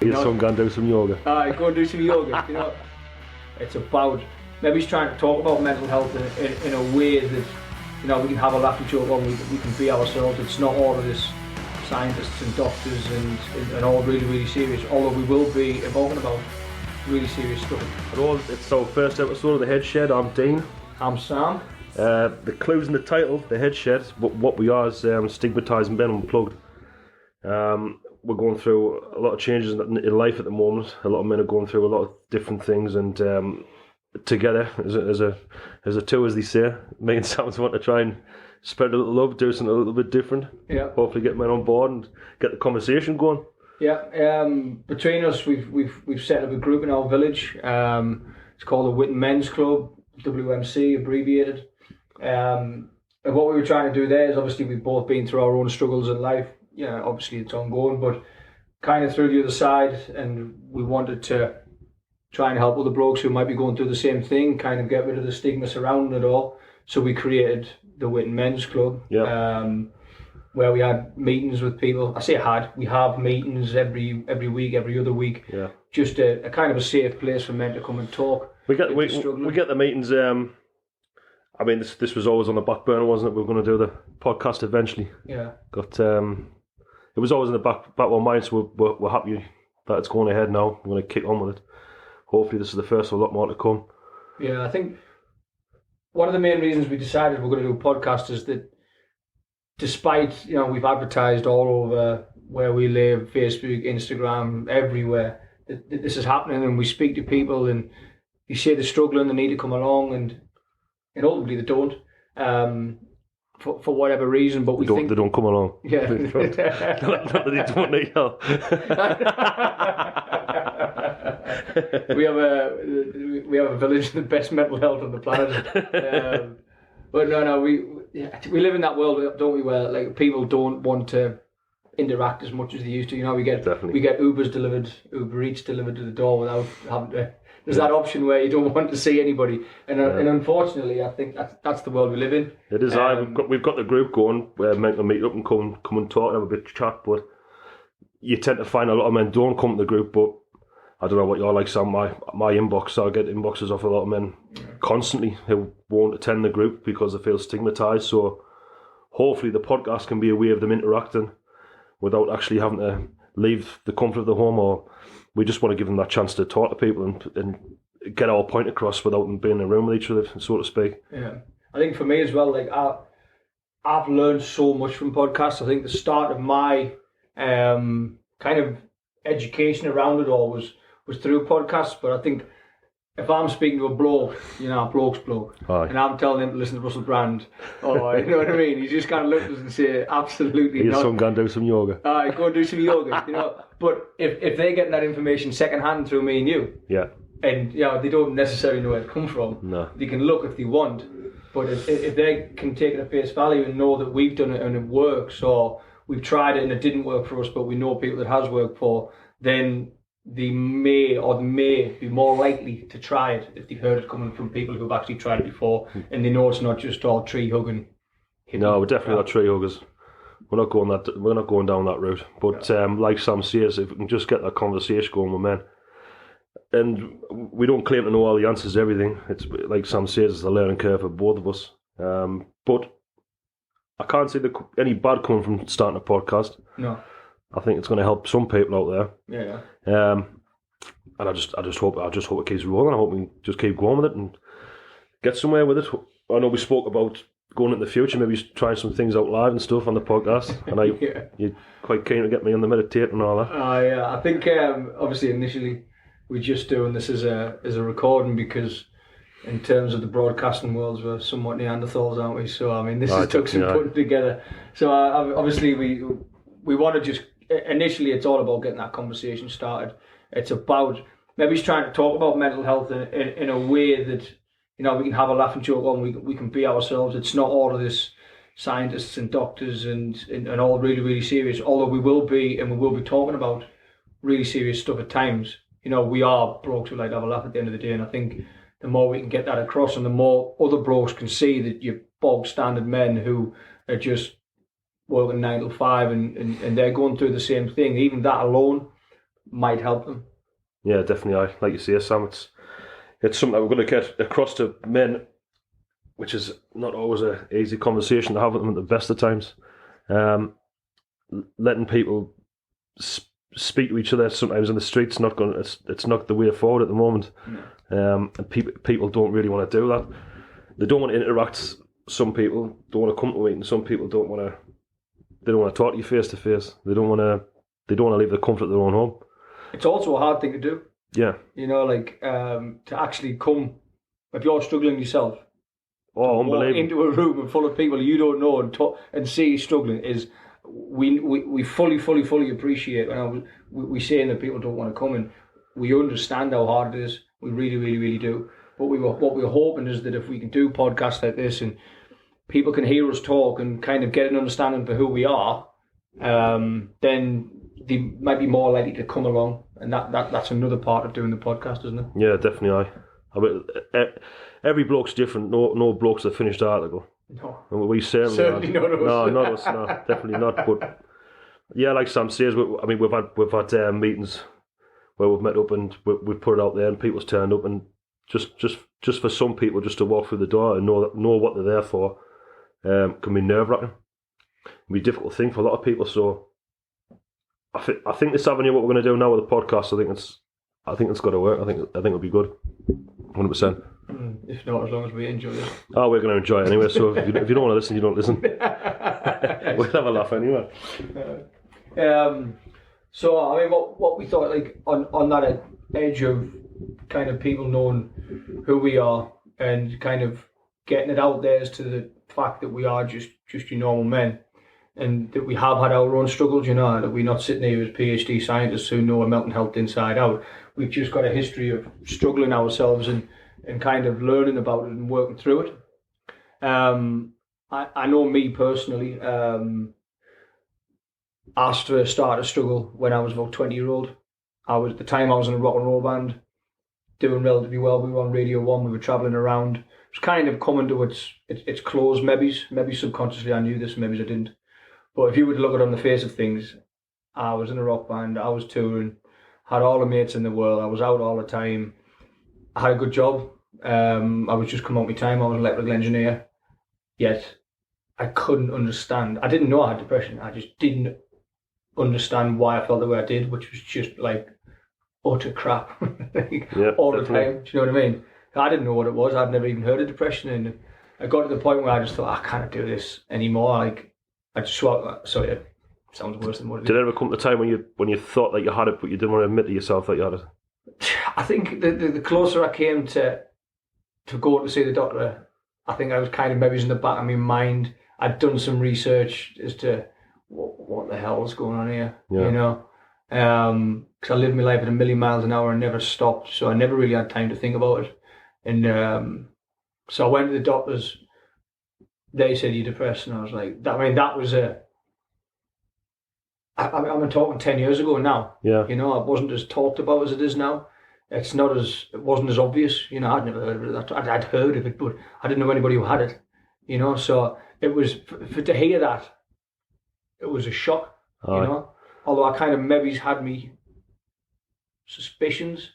Your son go and do some yoga. Go and do some yoga. It's about maybe he's trying to talk about mental health in a way that we can have a laugh and joke on. We can be ourselves. It's not all of this scientists and doctors and all really, really serious. Although we will be talking about really serious stuff. It's our first episode of The Head Shed. I'm Dean. I'm Sam. The clues in the title, The Head Shed, what we are is Stigmatized and Unplugged. We're going through a lot of changes in life at the moment. A lot of men are going through a lot of different things, and together as a two, as they say, me and Sam want to try and spread a little love, do something a little bit different. Yeah. Hopefully get men on board and get the conversation going. Yeah. Between us, we've set up a group in our village. It's called the Whitton Men's Club, WMC abbreviated. And what we were trying to do there is, obviously we've both been through our own struggles in life. Obviously it's ongoing, but kind of through the other side, and we wanted to try and help other blokes who might be going through the same thing, kind of get rid of the stigma surrounding it all. So we created the Whitton Men's Club, where we had meetings with people. We have meetings every week, every other week. Yeah. Just a kind of a safe place for men to come and talk. We get the meetings. This was always on the back burner, wasn't it? We were going to do the podcast eventually. Yeah. It was always in the back of our minds, so we're happy that it's going ahead now. We're going to kick on with it. Hopefully this is the first of a lot more to come. Yeah, I think one of the main reasons we decided we're going to do a podcast is that despite, we've advertised all over where we live, Facebook, Instagram, everywhere, that this is happening, and we speak to people and you say they're struggling, they need to come along, and ultimately they don't. For whatever reason, but they don't come along. Yeah, not that they don't need help. we have a village with the best mental health on the planet. But no, we live in that world, don't we? Where like people don't want to interact as much as they used to. We get Ubers delivered, Uber Eats delivered to the door without having to. There's that option where you don't want to see anybody, and unfortunately, I think that's the world we live in. It is. We've got the group going where men can meet up and come and talk and have a bit of chat. But you tend to find a lot of men don't come to the group. But I don't know what you're like, Sam. My inbox, I get inboxes off a lot of men constantly who won't attend the group because they feel stigmatized. So hopefully the podcast can be a way of them interacting without actually having to leave the comfort of the home, or we just want to give them that chance to talk to people and get our point across without them being in a room with each other, so to speak. Yeah, I think for me as well, like I've learned so much from podcasts. I think the start of my kind of education around it all was through podcasts. But I think if I'm speaking to a bloke, a bloke's bloke, and I'm telling him to listen to Russell Brand, you know what I mean? He just kind of looks at us and say, absolutely your not. son go and do some yoga. Go and do some yoga, But if they're getting that information secondhand through me and you, and they don't necessarily know where it comes from. No. They can look if they want, but if they can take it at face value and know that we've done it and it works, or we've tried it and it didn't work for us, but we know people it has worked for, then they may be more likely to try it if they've heard it coming from people who've actually tried it before, and they know it's not just all tree hugging. No, we're definitely not tree huggers. We're not going down that route. But like Sam says, if we can just get that conversation going with men, and we don't claim to know all the answers to everything. It's like Sam says, it's a learning curve for both of us. But I can't see any bad coming from starting a podcast. No. I think it's going to help some people out there. Yeah. And I just hope it keeps rolling. I hope we just keep going with it and get somewhere with it. I know we spoke about going into the future, maybe trying some things out live and stuff on the podcast. And you're quite keen to get me on the meditate and all that. Yeah. I think obviously initially we're just doing this as a recording because in terms of the broadcasting worlds, we're somewhat Neanderthals, aren't we? So this took some putting together. So obviously we want to just. Initially, it's all about getting that conversation started. It's about maybe trying to talk about mental health in a way that we can have a laugh and joke on. We can be ourselves. It's not all of this scientists and doctors and all really, really serious. Although we will be talking about really serious stuff at times. We are blokes who like to have a laugh at the end of the day, and I think the more we can get that across, and the more other blokes can see that you're bog standard men who are just working 9 to 5 and they're going through the same thing. Even that alone might help them. Yeah, definitely. Like you say, Sam, it's something that we're going to get across to men, which is not always an easy conversation to have with them at the best of times. Letting people speak to each other sometimes in the streets it's not the way forward at the moment. And people don't really want to do that. They don't want to interact. Some people don't want to come to a meeting. Some people don't want to. They don't want to talk to you face to face. They don't want to leave the comfort of their own home. It's also a hard thing to do. Yeah. To actually come, if you're struggling yourself, unbelievable. Walk into a room full of people you don't know and see you struggling is. We fully appreciate when we saying that people don't want to come, and we understand how hard it is. We really do. But what we're hoping is that if we can do podcasts like this and people can hear us talk and kind of get an understanding for who we are, then they might be more likely to come along, and that's another part of doing the podcast, isn't it? Yeah, definitely. I mean, every bloke's different. No bloke's a finished article. No, we certainly not us. No, not us. No, definitely not. But yeah, like Sam says, we've had meetings where we've met up and we've put it out there, and people's turned up, and just for some people, just to walk through the door and know what they're there for, can be nerve-wracking. It can be a difficult thing for a lot of people. So I think this avenue, what we're going to do now with the podcast, I think it's got to work. I think it'll be good, 100%. If not, as long as we enjoy it. Oh, we're going to enjoy it anyway. So if you don't want to listen, you don't listen. We'll have a laugh anyway. So I mean, what we thought, like on that edge of kind of people knowing who we are and kind of getting it out there as to the fact that we are just your normal men, and that we have had our own struggles, that we're not sitting here as PhD scientists who know a mental health inside out. We've just got a history of struggling ourselves and kind of learning about it and working through it. I know me personally, asked to start a struggle when I was about 20-year-old. At the time I was in a rock and roll band, doing relatively well. We were on Radio 1, we were travelling around. It was kind of coming to its close, maybe subconsciously I knew this, maybe I didn't. But if you would look at it on the face of things, I was in a rock band, I was touring, had all the mates in the world, I was out all the time, I had a good job. I was just come out my time, I was an electrical engineer, yet I couldn't understand. I didn't know I had depression, I just didn't understand why I felt the way I did, which was just like utter crap all the time. Do you know what I mean? I didn't know what it was. I'd never even heard of depression, and I got to the point where I just thought, I can't do this anymore. Like, I just sorry, it sounds worse than what it is. Did it ever come to a time when you thought that you had it, but you didn't want to admit to yourself that you had it? I think the closer I came to go to see the doctor, I think I was kind of maybe in the back of my mind. I'd done some research as to what the hell is going on here, because I lived my life at 1,000,000 miles an hour and never stopped, so I never really had time to think about it. And so I went to the doctors. They said you're depressed, and I was like, that was I'm talking 10 years ago now. Yeah, it wasn't as talked about as it is now. It wasn't as obvious. I'd never heard of it. I'd heard of it, but I didn't know anybody who had it. So it was to hear that. It was a shock, Although I kind of maybe had me suspicions,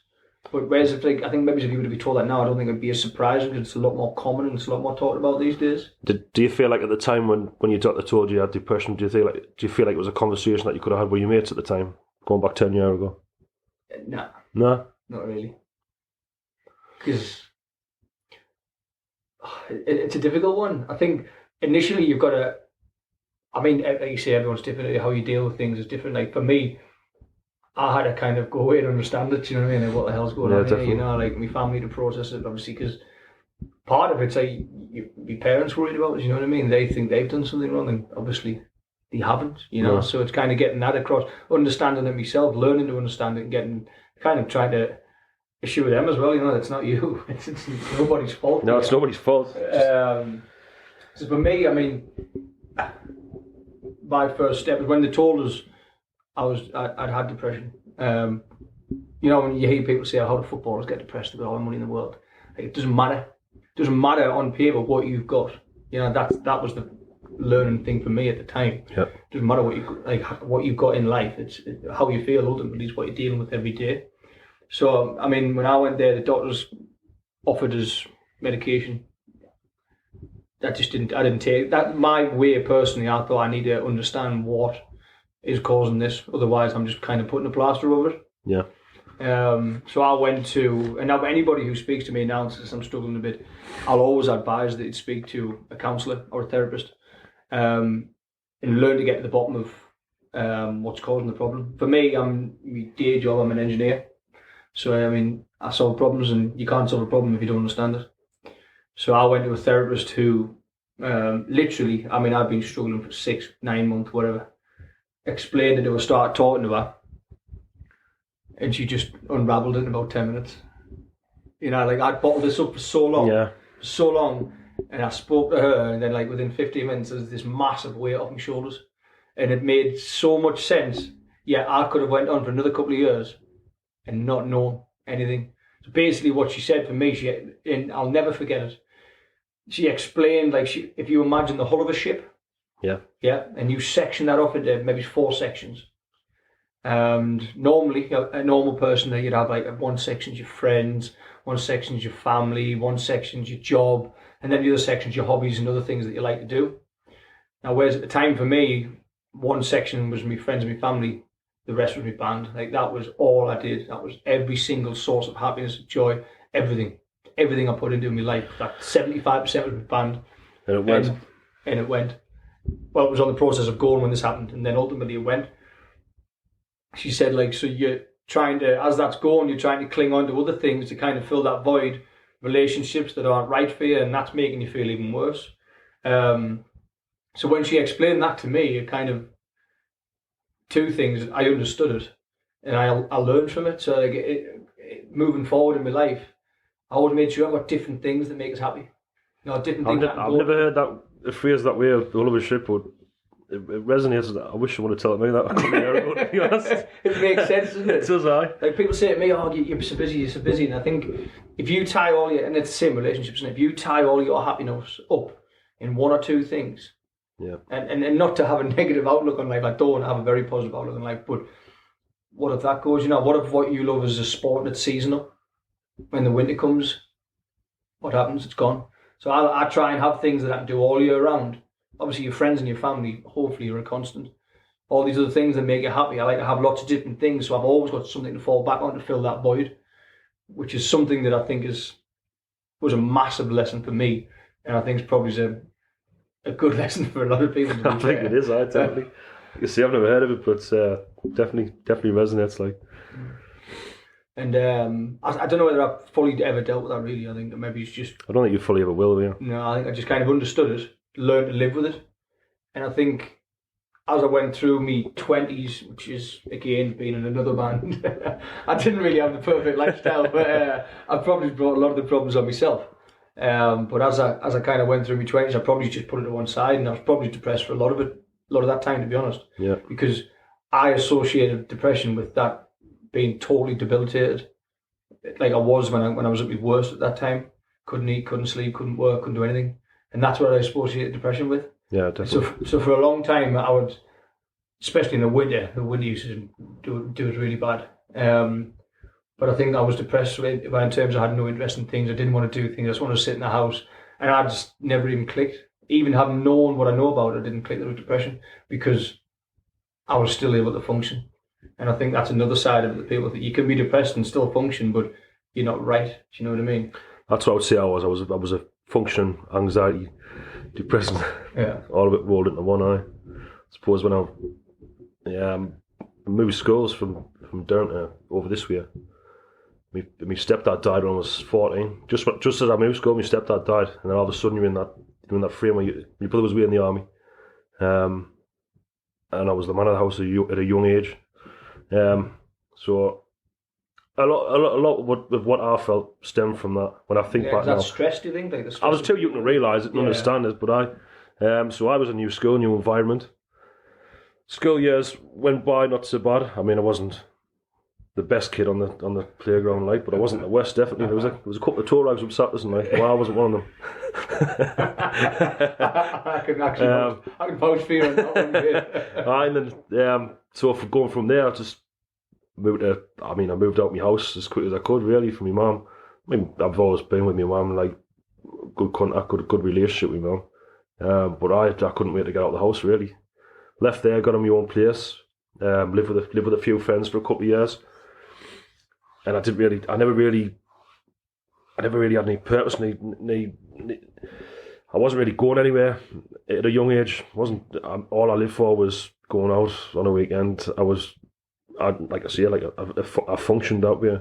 but whereas I think maybe if you were to be told that now, I don't think it'd be as surprising because it's a lot more common and it's a lot more talked about these days. Do you feel like at the time when your doctor told you had depression, do you feel like it was a conversation that you could have had with your mates at the time, going back 10 years ago? No, not really, because it's a difficult one. I think initially you've got to. I mean, like you say, everyone's different. How you deal with things is different. Like for me, I had to kind of go away and understand it. You know what I mean? Like, what the hell's going on here? Like my family to process it, obviously, because part of it's like your parents worried about it. You know what I mean? They think they've done something wrong, and obviously they haven't. No. So it's kind of getting that across, understanding it myself, learning to understand it, and getting kind of trying to issue with them as well. It's not you. It's nobody's fault. No, it's nobody's fault. So for me, I mean, my first step was when they told us I'd had depression. When you hear people say, how do footballers get depressed? They've got all the money in the world. Like, it doesn't matter. It doesn't matter on paper what you've got. That was the learning thing for me at the time. Yeah. Doesn't matter what you've got in life. It's how you feel ultimately is what you're dealing with every day. So I mean, when I went there, the doctors offered us medication. I didn't take that my way personally. I thought I need to understand what is causing this. Otherwise, I'm just kind of putting a plaster over it. Yeah. So I went to, and now anybody who speaks to me now says I'm struggling a bit, I'll always advise that you speak to a counsellor or a therapist, and learn to get to the bottom of what's causing the problem. For me, my day job, I'm an engineer. So I mean, I solve problems, and you can't solve a problem if you don't understand it. So I went to a therapist who, literally, I mean, I've been struggling for 6-9 months, whatever. Explained it to her, started talking to her, and she just unravelled it in about 10 minutes. You know, like I'd bottled this up for so long, and I spoke to her, and then like within 15 minutes, there was this massive weight off my shoulders, and it made so much sense. Yeah, I could have went on for another couple of years and not known anything. So basically, what she said for me, and I'll never forget it. She explained, like, if you imagine the hull of a ship, and you section that off into maybe 4 sections. And normally, a normal person, you'd have like one section's your friends, one section's your family, one section's your job, and then the other section's your hobbies and other things that you like to do. Now, whereas at the time for me, one section was my friends and my family, the rest was my band. Like, that was all I did. That was every single source of happiness, joy, everything I put into my life. That 75% was my band. And it went. And it went. Well, it was on the process of going when this happened, and then ultimately it went. She said, like, so you're trying to, as that's going, you're trying to cling on to other things to kind of fill that void, relationships that aren't right for you, and that's making you feel even worse. So when she explained that to me, it kind of, 2 things, I understood it, and I learned from it. So like, moving forward in my life, I would make sure I've got different things that make us happy. You know, different things. I've never heard a phrase that way, the hull of a ship, but it resonates. I wish you would have told me that. I couldn't hear it, to be honest. It makes sense, doesn't it? It does, aye. Like, people say to me, oh, you're so busy. And I think if you tie all your, and it's the same relationships, and if you tie all your happiness up in 1 or 2 things, and not to have a negative outlook on life, I don't have a very positive outlook on life, but what if that goes? You know, what if what you love is a sport that's seasonal? When the winter comes, what happens? It's gone. So I try and have things that I can do all year round. Obviously, your friends and your family, hopefully, are a constant. All these other things that make you happy. I like to have lots of different things, so I've always got something to fall back on to fill that void, which is something that I think was a massive lesson for me, and I think it's probably a good lesson for a lot of people. I think it is, totally. You see, I've never heard of it, but definitely resonates, like. And I don't know whether I've fully ever dealt with that, really. I think that maybe it's just... I don't think you fully ever will, yeah. No, I think I just kind of understood it, learned to live with it. And I think as I went through my 20s, which is, again, being in another band, I didn't really have the perfect lifestyle, but I probably brought a lot of the problems on myself. But as I kind of went through my 20s, I probably just put it to one side, and I was probably depressed for a lot of that time, to be honest. Yeah. Because I associated depression with that being totally debilitated, like I was when I was at my worst at that time. Couldn't eat, couldn't sleep, couldn't work, couldn't do anything, and that's what I associated depression with. Yeah, definitely. So for a long time, I would, especially in the winter used to do it really bad. But I think I was depressed in terms of I had no interest in things. I didn't want to do things. I just wanted to sit in the house, and I just never even clicked. Even having known what I know about it, I didn't click that with depression because I was still able to function. And I think that's another side of the people that you can be depressed and still function, but you're not right. Do you know what I mean? That's what I would say I was. I was a functioning anxiety, depression, all of it rolled into one. I suppose when I moved schools from down to over this way, my stepdad died when I was 14. Just as I moved school, my stepdad died, and then all of a sudden you're in that frame where your brother was away in the army, and I was the man of the house at a young age. So a lot of what I felt stemmed from that. When I think back now, is that stress? Do you think? Like the stress I was too young to realise it and understand it, but so I was a new school, new environment. School years went by not so bad. I mean, I wasn't the best kid on the playground, like, but I wasn't the worst. Definitely, there was a couple of toe rags upset us, and like, well, I wasn't one of them. I can vouch for you on that one. And then so for going from there, I just moved I moved out of my house as quick as I could, really, for my mum. I mean, I've always been with my mum, like, good contact, good relationship with my mum. But I couldn't wait to get out of the house, really. Left there, got on my own place, lived with a few friends for a couple of years. And I never really had any purpose. I wasn't really going anywhere at a young age. All I lived for was going out on a weekend. I functioned that way.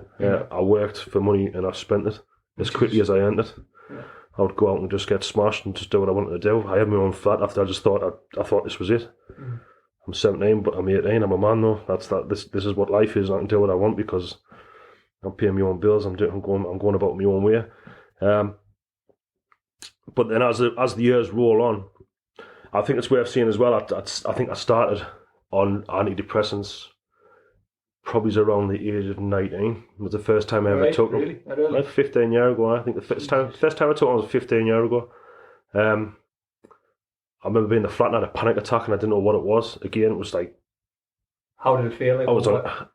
I worked for money and I spent it as quickly as I earned it. Yeah. I would go out and just get smashed and just do what I wanted to do. I had my own flat after I just thought I thought this was it. Mm. I'm 17, but I'm 18. I'm a man though. This is what life is. I can do what I want because I'm paying my own bills. I'm going about my own way. But then as the years roll on, I think it's worth saying as well. I think I started on antidepressants probably around the age of 19. It was the first time I ever took them. Really? Like 15 years ago. I think the first time I took them was 15 years ago. I remember being in the flat and I had a panic attack and I didn't know what it was. Again, it was like, how did it feel? Like,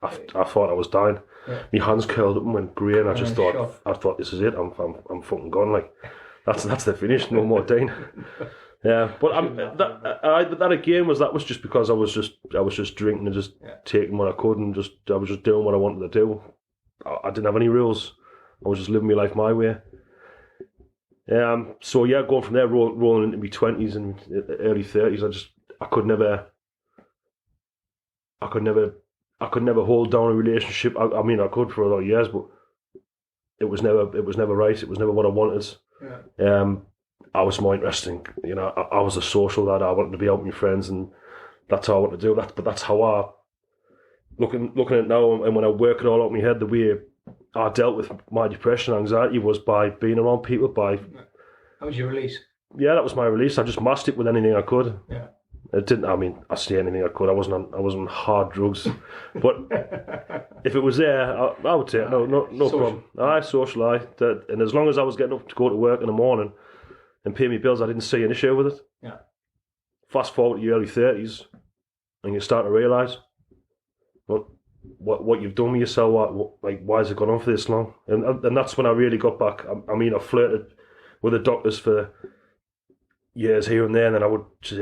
I thought I was dying. Yeah. My hands curled up and went grey, and I thought this is it. I'm fucking gone. Like that's the finish. No more dying. Yeah, but that again was just because I was just drinking and just taking what I could and I was just doing what I wanted to do. I didn't have any rules. I was just living my life my way. So yeah, going from there, rolling into my 20s and early 30s, I could never hold down a relationship. I mean, I could for a lot of years, but it was never right. It was never what I wanted. Yeah. I was more interesting. You know, I was a social lad. I wanted to be out with my friends, and that's how I wanted to do that. But that's how I looking at it now, and when I work it all out in my head, the way I dealt with my depression and anxiety was by being around people. That was your release. Yeah, that was my release. I just masked it with anything I could. Yeah. It didn't. I mean, I say anything I could. I wasn't on hard drugs, but if it was there, I would say no problem. I socialised, and as long as I was getting up to go to work in the morning and pay my bills, I didn't see an issue with it. Yeah. Fast forward to your early 30s, and you start to realise what you've done with yourself. Why has it gone on for this long? And that's when I really got back. I mean, I flirted with the doctors for years here and there, and then I would say,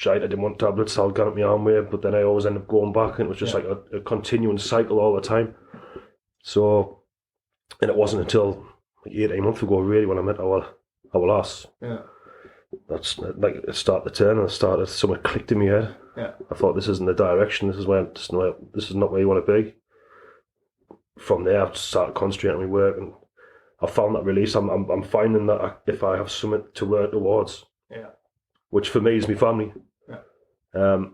I didn't want tablets, so I'll get up my own way, but then I always end up going back, and it was just like a continuing cycle all the time. So, and it wasn't until like 18 months ago, really, when I met our lass. Yeah. That's like it started to turn, and something clicked in my head. Yeah. I thought, this isn't the direction. This is not where you want to be. From there, I started concentrating on my work, and I found that release. I'm finding that if I have something to work towards, which for me is my family. Yeah.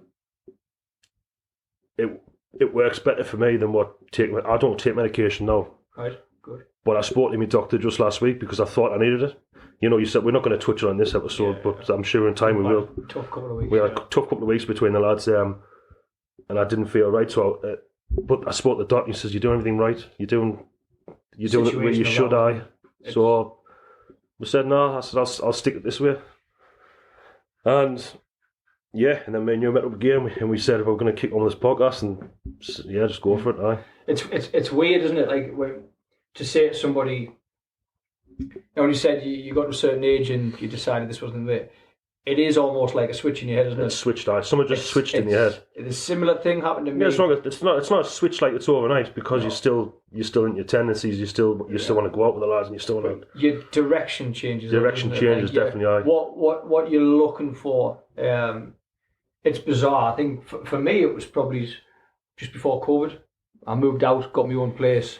It works better for me than I don't take medication now. Right, good. But I spoke to my doctor just last week because I thought I needed it. You know, you said we're not going to touch on this episode, but I'm sure in time we will. Tough couple of weeks. We had a tough couple of weeks between the lads, and I didn't feel right. So, but I spoke to the doctor. He says, "You're doing everything right. You're doing it the way you should." So we said, "No." I said, "I'll stick it this way." And then me and you met up again, and we said, if we're going to kick on this podcast, and just go for it. It's weird, isn't it? Like to say to somebody, when you said you got to a certain age and you decided this wasn't it. It is almost like a switch in your head, isn't it? It's switched. Someone just switched in your head. A similar thing happened to me. Yeah, it's not a switch like it's overnight, because you're still in your tendencies. You still want to go out with the lads, and you still want to. Your direction changes. Direction changes, definitely. What you're looking for. It's bizarre. I think for me it was probably just before COVID. I moved out, got my own place,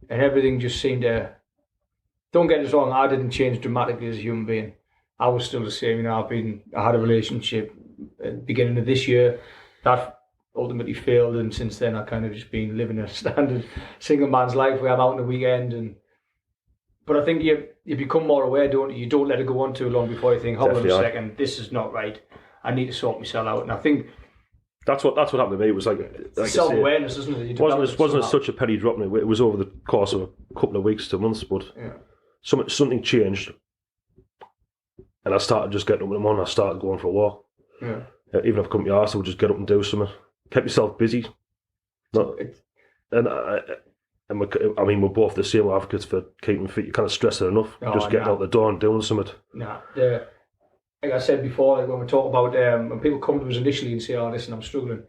and everything just seemed to. Don't get us wrong. I didn't change dramatically as a human being. I was still the same. You know, I had a relationship at the beginning of this year that ultimately failed, and since then I kind of just been living a standard single man's life where I'm out on the weekend. But I think you become more aware, don't you? You don't let it go on too long before you think, hold on a second, this is not right. I need to sort myself out. And I think That's what happened to me. It was like self-awareness, isn't it? It wasn't such a penny drop. It was over the course of a couple of weeks to months, but something changed, and I started just getting up in the morning. I started going for a walk. Yeah. Even if I couldn't be arsed, I would just get up and do something. Kept yourself busy. We're both the same advocates for keeping fit. You kind of stress it enough. Just getting out the door and doing something. Like I said before, like when we talk about when people come to us initially and say, "Oh, listen, I'm struggling."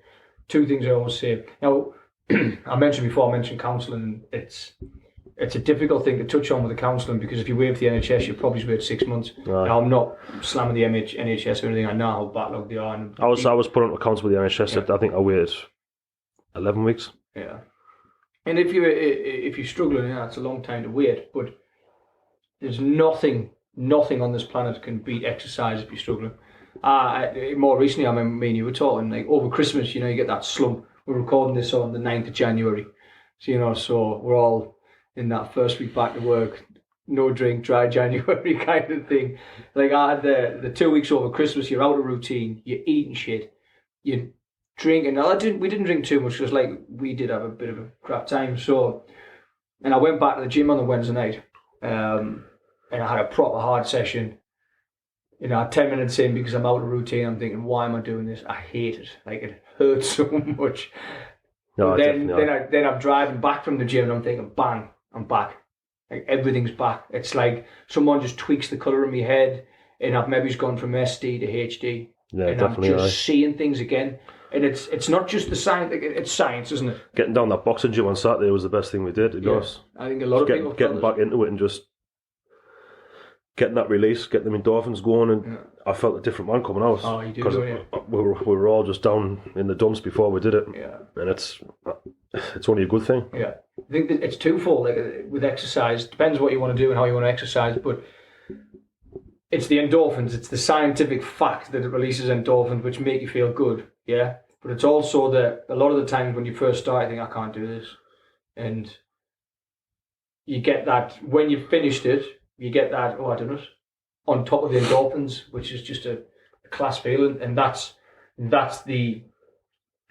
Two things I always say. Now, I mentioned counselling. It's a difficult thing to touch on with the counselling because if you wait for the NHS, you probably wait 6 months. Right. Now, I'm not slamming the NHS or anything. I know how backlogged they are. I was put on counsel with the NHS. I think I waited 11 weeks. Yeah. And if you're struggling, it's a long time to wait. But there's nothing on this planet can beat exercise if you're struggling. More recently, I remember me and you were talking, like over Christmas, you get that slump. We're recording this on the 9th of January. So, so we're all in that first week back to work, no drink, dry January kind of thing. Like I had the 2 weeks over Christmas, you're out of routine, you're eating shit, you're drinking. Now, we didn't drink too much because we did have a bit of a crap time. So, and I went back to the gym on the Wednesday night. And I had a proper hard session. 10 minutes in because I'm out of routine, I'm thinking, why am I doing this? I hate it. Like it hurts so much. No, then I'm driving back from the gym and I'm thinking, bang, I'm back. Like everything's back. It's like someone just tweaks the colour in my head and I've maybe gone from SD to HD. Yeah, and definitely. I'm just seeing things again. And it's not just the science, it's science, isn't it? Getting down that boxing gym on Saturday was the best thing we did. I think a lot of people getting back into it and just getting that release, getting them endorphins going, and I felt a different man coming out. Oh, you do, because we were all just down in the dumps before we did it. Yeah, and it's only a good thing. Yeah, I think that it's twofold. Like with exercise, depends what you want to do and how you want to exercise, but it's the endorphins. It's the scientific fact that it releases endorphins, which make you feel good. Yeah, but it's also that a lot of the times when you first start, you think, I can't do this, and you get that when you've finished it. You get that, I don't know, on top of the endorphins, which is just a class feeling, and that's it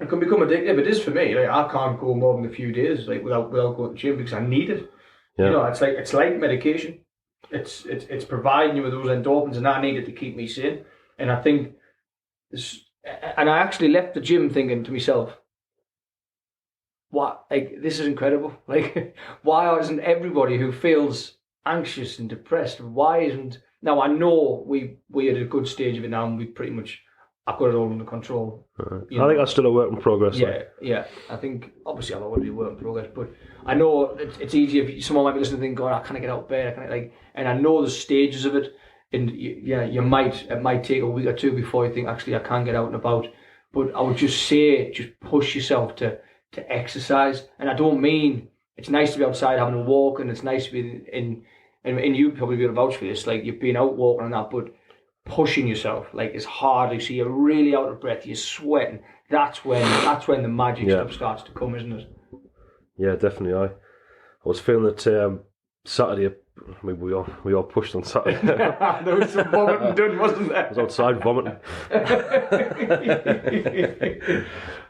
can become addictive. It is for me. Like I can't go more than a few days without going to the gym because I need it. Yeah. It's like medication. It's providing you with those endorphins, and I need it to keep me sane. And I think and I actually left the gym thinking to myself, what? Like this is incredible. Like why isn't everybody who feels anxious and depressed? Why isn't now? I know we at a good stage of it now, and we pretty much I've got it all under control. I think that's still a work in progress. Yeah. I think obviously I'll always be a work in progress, but I know it's easy if someone might be listening and think, "God, I can't get out of bed." And I know the stages of it, and it might take a week or two before you think actually I can't get out and about. But I would just say, just push yourself to exercise, and I don't mean. It's nice to be outside having a walk, and it's nice to be in and you probably be able to vouch for this. Like you've been out walking and that, but pushing yourself like it's hard. So you're really out of breath. You're sweating. That's when the magic stuff starts to come, isn't it? Yeah, definitely. I was feeling that Saturday. I mean, we all pushed on Saturday. There was some vomiting done, wasn't there? I was outside vomiting.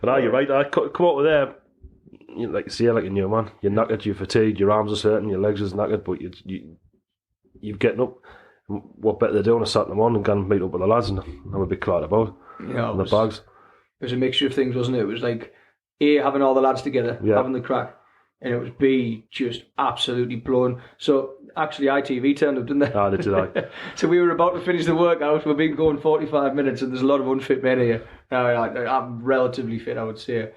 But you're right. I come out with there. Like a new man, you're knackered, you're fatigued, your arms are hurting, your legs are knackered, but you're getting up. What better to do on a Saturday morning than meet up with the lads and have a big chat about the bags. It was a mixture of things, wasn't it? It was like A, having all the lads together, having the crack, and it was B, just absolutely blown. So actually ITV turned up, didn't they? Ah, they did. So we were about to finish the workout, we've been going 45 minutes and there's a lot of unfit men here. I'm relatively fit, I would say.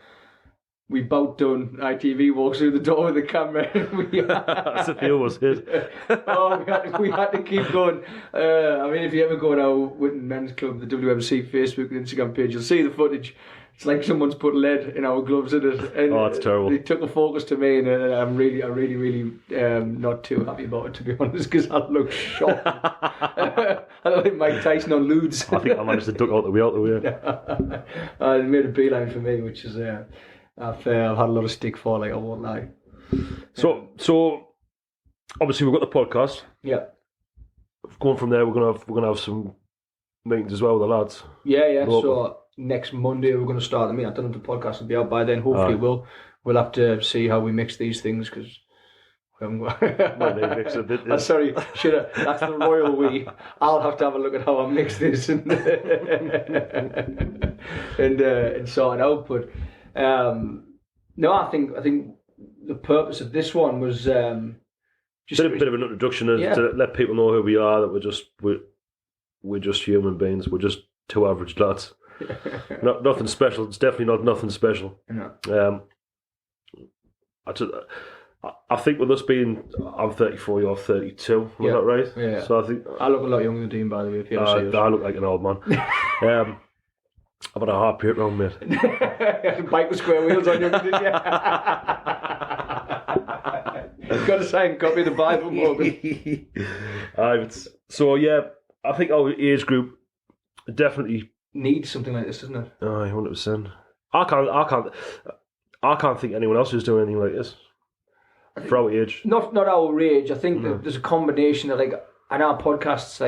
We both done. ITV walks through the door with the camera. That's the feel was hit. We had to keep going. I mean, if you ever go on our Winton Men's Club, the WMC Facebook and Instagram page, you'll see the footage. It's like someone's put lead in our gloves in it. And it's terrible. They took a focus to me, and I'm really not too happy about it, to be honest, because I look shocked. I don't think Mike Tyson on Ludes. I think I managed to duck out the way. They made a beeline for me, which is. I've had a lot of stick for, like, I won't lie. So obviously we've got the podcast. Yeah. Going from there, we're gonna have some meetings as well with the lads. Yeah. So next Monday we're going to start. I mean, I don't know if the podcast will be out by then. Hopefully, we'll have to see how we mix these things because we haven't got. Mix a bit. I'm sorry, that's the royal we. I'll have to have a look at how I mix this and sort it out. But no, I think the purpose of this one was just a bit of an introduction to let people know who we are. That we're just human beings. We're just two average lads. Nothing special. It's definitely not nothing special. No. I think with us being, I'm 34, you're 32. Was that right? Yeah. So I think I look a lot younger than Dean, by the way. If you ever see us. I look like an old man. I've had a heartbeat round, mate. Bike with square wheels on you, didn't you? You've got a signed copy of the Bible, Morgan. So yeah, I think our age group definitely needs something like this, doesn't it? 100%. I can't think anyone else who's doing anything like this. For our age. Not our age. I think that there's a combination of on our podcasts,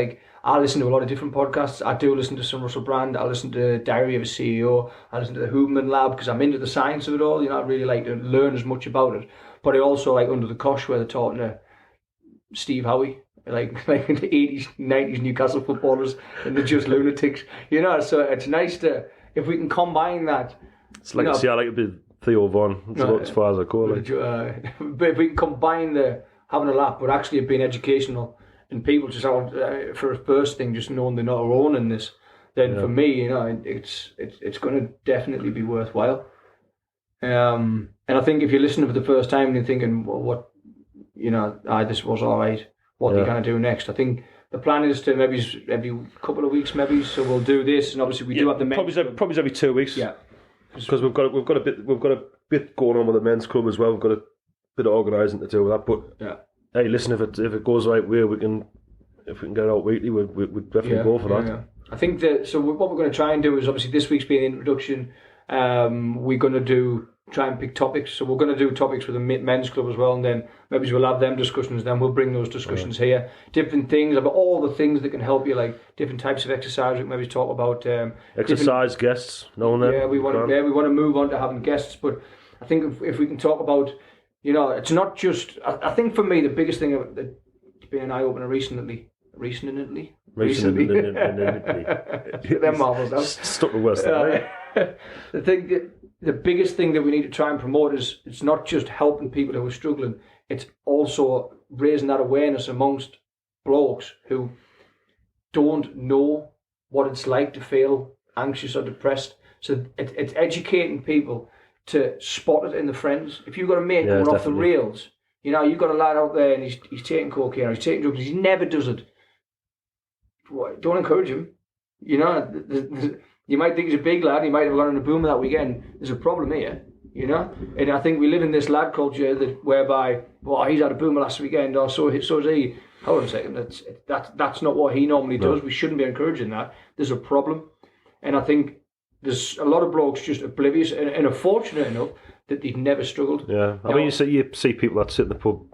I listen to a lot of different podcasts. I do listen to some Russell Brand. I listen to Diary of a CEO. I listen to the Huberman Lab because I'm into the science of it all. I really like to learn as much about it. But I also like Under the Cosh where they're talking to Steve Howie. Like in the 80s, 90s Newcastle footballers and they're just lunatics. So it's nice if we can combine that. It's like, I like a bit Theo Von. That's about as far as I go. But if we can combine the having a laugh, but actually being educational, and people just have for a first thing, just knowing they're not alone in this, then for me, it's going to definitely be worthwhile. And I think if you're listening for the first time and you're thinking, well, what, this was all right. What are you going to do next? I think the plan is to maybe every couple of weeks, so we'll do this, and obviously we do have the men's probably every 2 weeks. Yeah. Because we've got a bit going on with the men's club as well. We've got a bit of organising to do with that. But hey, listen, if it goes the right way, if we can get it out weekly, we definitely go for that. Yeah. I think that. So what we're going to try and do is obviously this week's being the introduction. We're going to try and pick topics. So we're going to do topics with the men's club as well, and then maybe we'll have them discussions. Then we'll bring those discussions here. Different things about all the things that can help you, like different types of exercise. We can maybe talk about exercise guests. We want to move on to having guests, but I think if we can talk about, it's not just. I think for me the biggest thing that's been an eye opener recently. They're marvels. Stuck with worse. I think that the biggest thing that we need to try and promote is it's not just helping people who are struggling, it's also raising that awareness amongst blokes who don't know what it's like to feel anxious or depressed. So it's educating people to spot it in the friends. If you've got a mate going off the rails, you've got a lad out there and he's taking cocaine or he's taking drugs, he never does it. Don't encourage him. You might think he's a big lad, he might have gone on a boomer that weekend. There's a problem here, And I think we live in this lad culture whereby, he's had a boomer last weekend, or so is he. Hold on a second, that's not what he normally does. We shouldn't be encouraging that. There's a problem. And I think there's a lot of blokes just oblivious and are fortunate enough that they've never struggled. Yeah, I mean, you see people that sit in the pub,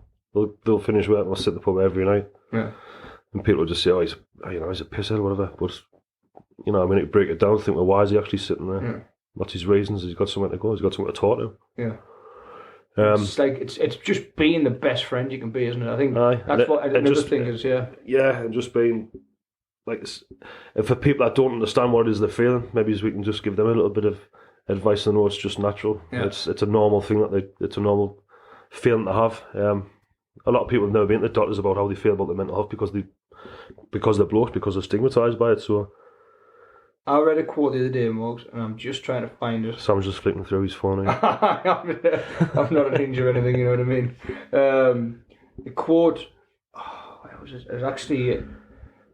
they'll finish work and they'll sit in the pub every night. Yeah. And people will just say, he's a pisshead or whatever. But, to break it down, think, well, why is he actually sitting there? Yeah. What's his reasons? He's got somewhere to go. He's got somewhere to talk to. Yeah. It's just being the best friend you can be, isn't it? I think that's what another thing is, Yeah, and just being, and for people that don't understand what it is they're feeling, maybe we can just give them a little bit of advice. I know it's just natural. Yeah. It's a normal thing it's a normal feeling to have. A lot of people have never been to the doctors about how they feel about their mental health because they're blokes, because they're stigmatized by it. So I read a quote the other day, Mugs, and I'm just trying to find it. Sam's just flicking through his phone. I'm not an injury or anything, you know what I mean? The quote, where was it? It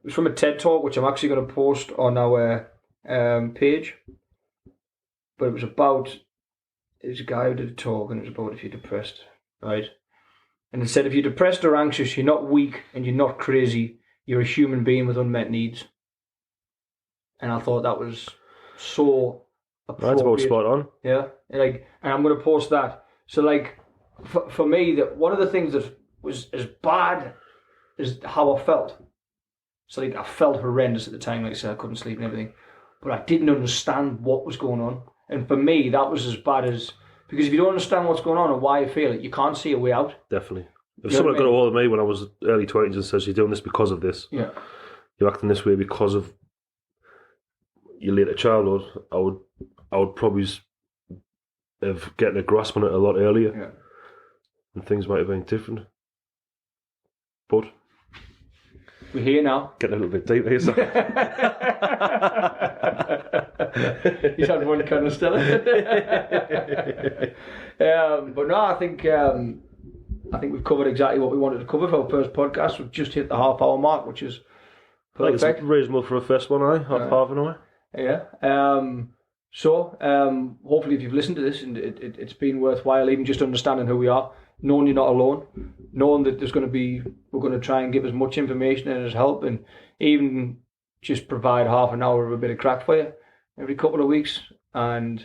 was from a TED Talk, which I'm actually going to post on our page. But it was about, there's a guy who did a talk, and it was about if you're depressed, right? And it said, if you're depressed or anxious, you're not weak and you're not crazy. You're a human being with unmet needs. And I thought that was so appropriate. That's about spot on. Yeah. And I'm going to post that. So, for me, that one of the things that was as bad as how I felt. So, I felt horrendous at the time. Like I said, I couldn't sleep and everything. but I didn't understand what was going on. And for me, that was as bad as, because if you don't understand what's going on and why you feel it, you can't see a way out. Definitely. If someone got a hold of me when I was early 20s and says, you're doing this because of this, yeah, you're acting this way because of your later childhood, I would probably have gotten a grasp on it a lot earlier. Yeah. And things might have been different. But we're here now. Getting a little bit deep here, so. He's had one kind of still. But no, I think we've covered exactly what we wanted to cover for our first podcast. We've just hit the half-hour mark, which is perfect. It's reasonable for a first one, half an hour. Yeah. So hopefully, if you've listened to this, and it's been worthwhile, even just understanding who we are, knowing you're not alone, knowing that we're going to try and give as much information and as help, and even just provide half an hour of a bit of crack for you every couple of weeks. And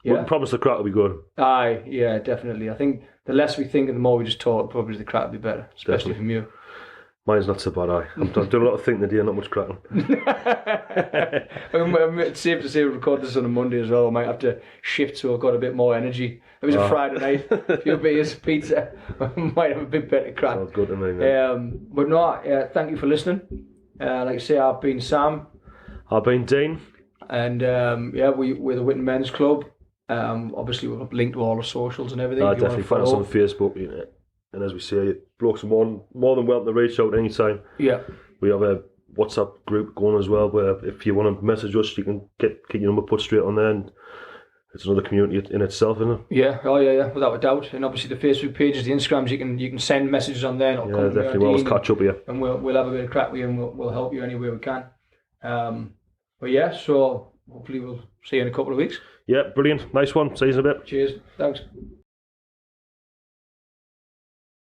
yeah, wouldn't promise the crack will be good. Aye, yeah, definitely. I think the less we think and the more we just talk, probably the crack will be better, especially from you. Mine's not so bad, I'm doing a lot of thinking today, not much cracking. It's safe to say we record this on a Monday as well. I might have to shift so I've got a bit more energy. It was a Friday night, a few beers, pizza. I might have a bit better crack. Sounds good to me, man. But no, thank you for listening. Like I say, I've been Sam. I've been Dean. And we're the Witten Men's Club. Obviously, we've linked to all the socials and everything. Definitely find us on Facebook, and as we say, blokes are more than welcome to reach out anytime. Yeah. We have a WhatsApp group going as well, where if you want to message us, you can get your number put straight on there, and it's another community in itself, isn't it? Yeah, without a doubt. And obviously the Facebook pages, the Instagrams, you can send messages on there. And Definitely. We'll always catch up here, and we'll have a bit of crack with you, and we'll help you any way we can. But yeah, so hopefully we'll see you in a couple of weeks. Yeah, brilliant. Nice one. See you in a bit. Cheers. Thanks.